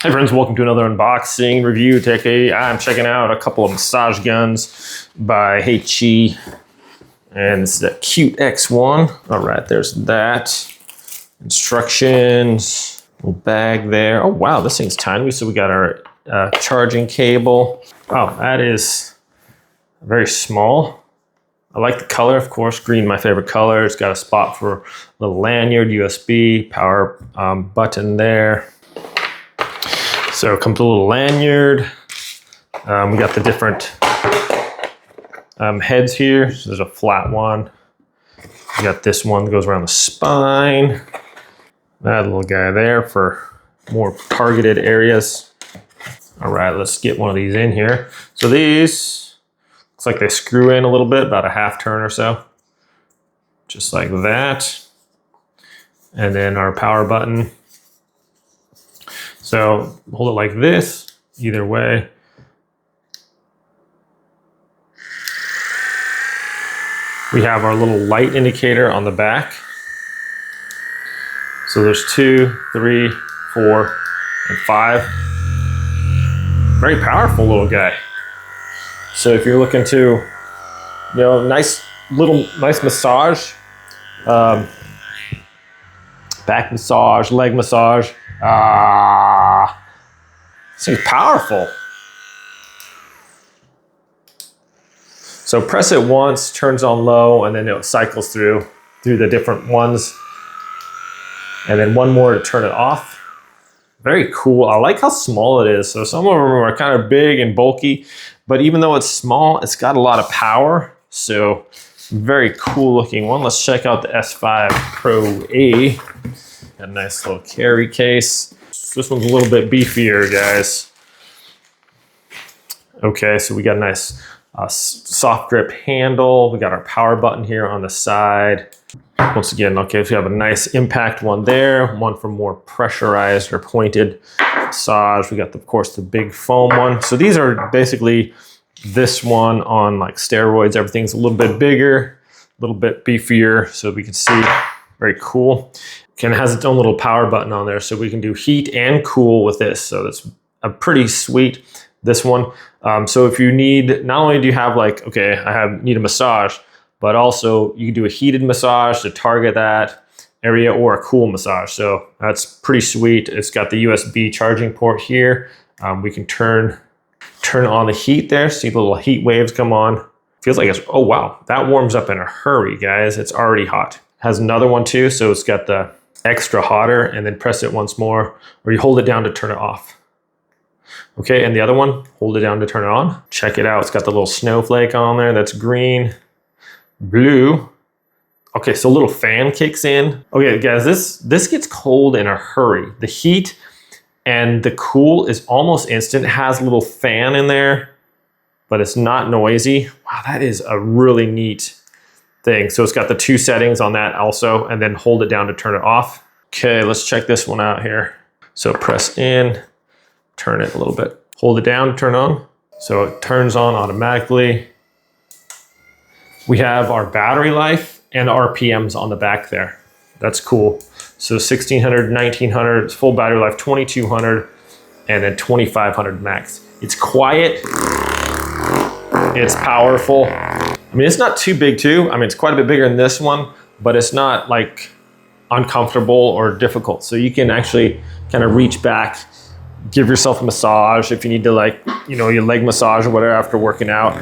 Hey friends, welcome to another unboxing review. Today I'm checking out a couple of massage guns by HeyChy, and it's the Cute-X1. All right, there's that. Instructions, little bag there. Oh wow, this thing's tiny. So we got our charging cable. Oh, that is very small. I like the color, of course, green, my favorite color. It's got a spot for a little lanyard, USB, power button there. So it comes with a little lanyard. We got the different heads here. So there's a flat one. We got this one that goes around the spine. That little guy there for more targeted areas. All right, let's get one of these in here. So these, looks like they screw in a little bit, about a half turn or so. Just like that. And then our power button. So hold it like this, either way. We have our little light indicator on the back. So there's 2, 3, 4, and 5. Very powerful little guy. So if you're looking to, nice massage, back massage, leg massage. This thing's powerful. So press it once, turns on low, and then it cycles through the different ones. And then one more to turn it off. Very cool. I like how small it is. So some of them are kind of big and bulky, but even though it's small, it's got a lot of power. So very cool looking one. Let's check out the S5 Pro A. A nice little carry case. This one's a little bit beefier, guys. Okay, so we got a nice soft grip handle. We got our power button here on the side. Once again, okay, so we have a nice impact one there, one for more pressurized or pointed massage. We got, of course, the big foam one. So these are basically this one on like steroids. Everything's a little bit bigger, a little bit beefier, so we can see. Very cool. And it has its own little power button on there, so we can do heat and cool with this. So that's a pretty sweet, this one. So if you need, not only do you have like, okay, need a massage, but also you can do a heated massage to target that area or a cool massage. So that's pretty sweet. It's got the USB charging port here. We can turn on the heat there. See the little heat waves come on. Feels like it's, oh wow, that warms up in a hurry, guys. It's already hot. Has another one too, so it's got the extra hotter, and then press it once more, or you hold it down to turn it off. Okay, and the other one, hold it down to turn it on. Check it out, it's got the little snowflake on there, that's green, blue. Okay, so a little fan kicks in. Okay, guys, this gets cold in a hurry. The heat and the cool is almost instant. It has a little fan in there, but it's not noisy. Wow, that is a really neat thing. So it's got the 2 settings on that also, and then hold it down to turn it off. Okay, let's check this one out here. So press in, turn it a little bit. Hold it down to turn on. So it turns on automatically. We have our battery life and RPMs on the back there. That's cool. So 1600, 1900, full battery life, 2200, and then 2500 max. It's quiet, it's powerful. I mean, it's not too big too. I mean, it's quite a bit bigger than this one, but it's not like uncomfortable or difficult. So you can actually kind of reach back, give yourself a massage if you need to, like, your leg massage or whatever after working out.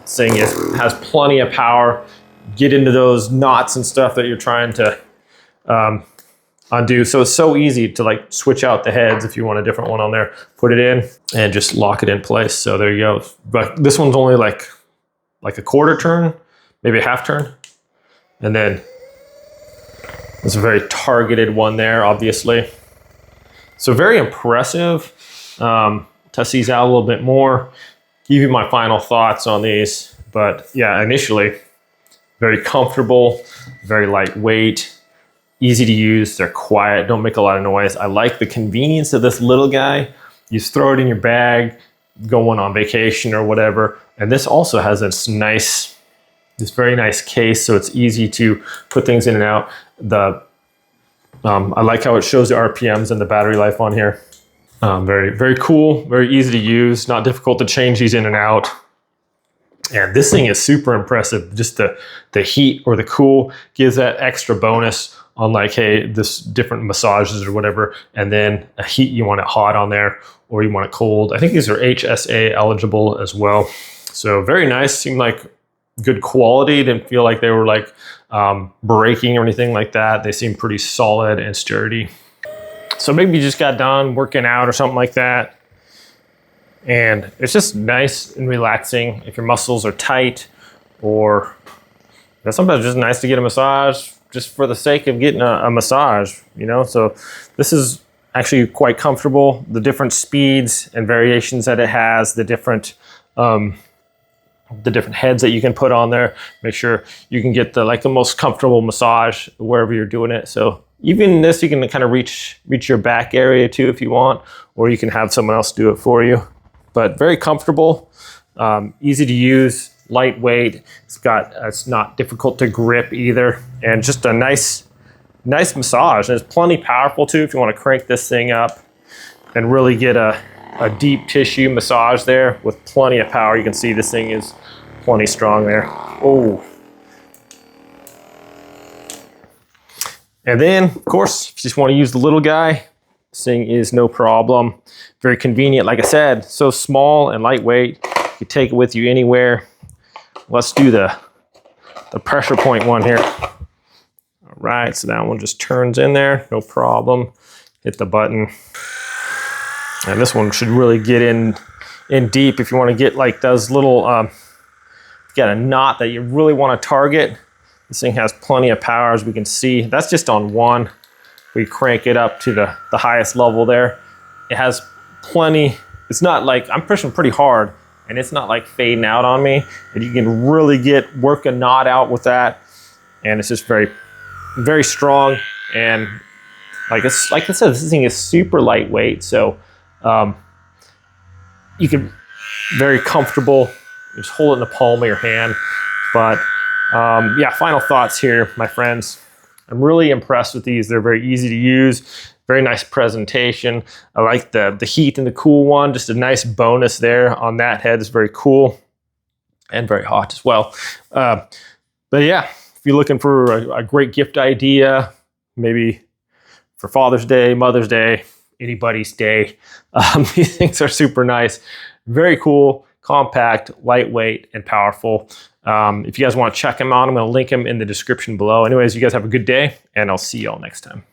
This thing has plenty of power. Get into those knots and stuff that you're trying to undo. So it's so easy to like switch out the heads if you want a different one on there. Put it in and just lock it in place. So there you go. But this one's only like a quarter turn, maybe a half turn. And then there's a very targeted one there, obviously. So very impressive. Test these out a little bit more, give you my final thoughts on these. But yeah, initially, very comfortable, very lightweight, easy to use. They're quiet, don't make a lot of noise. I like the convenience of this little guy. You just throw it in your bag, going on vacation or whatever. And this also has this very nice case, so it's easy to put things in and out. I like how it shows the RPMs and the battery life on here. Very, very cool, very easy to use, not difficult to change these in and out. And this thing is super impressive. Just the heat or the cool gives that extra bonus on like, hey, this different massages or whatever, and then a heat, you want it hot on there or you want it cold. I think these are HSA eligible as well. So very nice, seemed like good quality. Didn't feel like they were like breaking or anything like that. They seem pretty solid and sturdy. So maybe you just got done working out or something like that, and it's just nice and relaxing if your muscles are tight, or sometimes it's just nice to get a massage just for the sake of getting a massage, you know? So this is actually quite comfortable. The different speeds and variations that it has, the different heads that you can put on there, make sure you can get the most comfortable massage wherever you're doing it. So even this, you can kind of reach your back area too if you want, or you can have someone else do it for you. But very comfortable, easy to use, lightweight. It's not difficult to grip either, and just a nice massage. And it's plenty powerful too if you want to crank this thing up and really get a deep tissue massage there with plenty of power. You can see this thing is plenty strong there. Oh. And then, of course, if you just want to use the little guy, this thing is no problem. Very convenient. Like I said, so small and lightweight. You take it with you anywhere. Let's do the pressure point one here. All right, so that one just turns in there, no problem. Hit the button. And this one should really get in deep if you want to get like those little, got a knot that you really want to target. This thing has plenty of power, as we can see. That's just on one. We crank it up to the highest level there. It has plenty. It's not like, I'm pushing pretty hard and it's not like fading out on me. And you can really work a knot out with that. And it's just very, very strong. And like I said, this thing is super lightweight. So you can, very comfortable. You just hold it in the palm of your hand. But yeah, final thoughts here, my friends. I'm really impressed with these. They're very easy to use, very nice presentation. I like the heat and the cool one, just a nice bonus there on that head. It's very cool and very hot as well. But yeah, if you're looking for a great gift idea, maybe for Father's Day, Mother's Day, anybody's day, these things are super nice, very cool, compact, lightweight, and powerful. If you guys want to check them out, I'm going to link them in the description below. Anyways, you guys have a good day, and I'll see you all next time.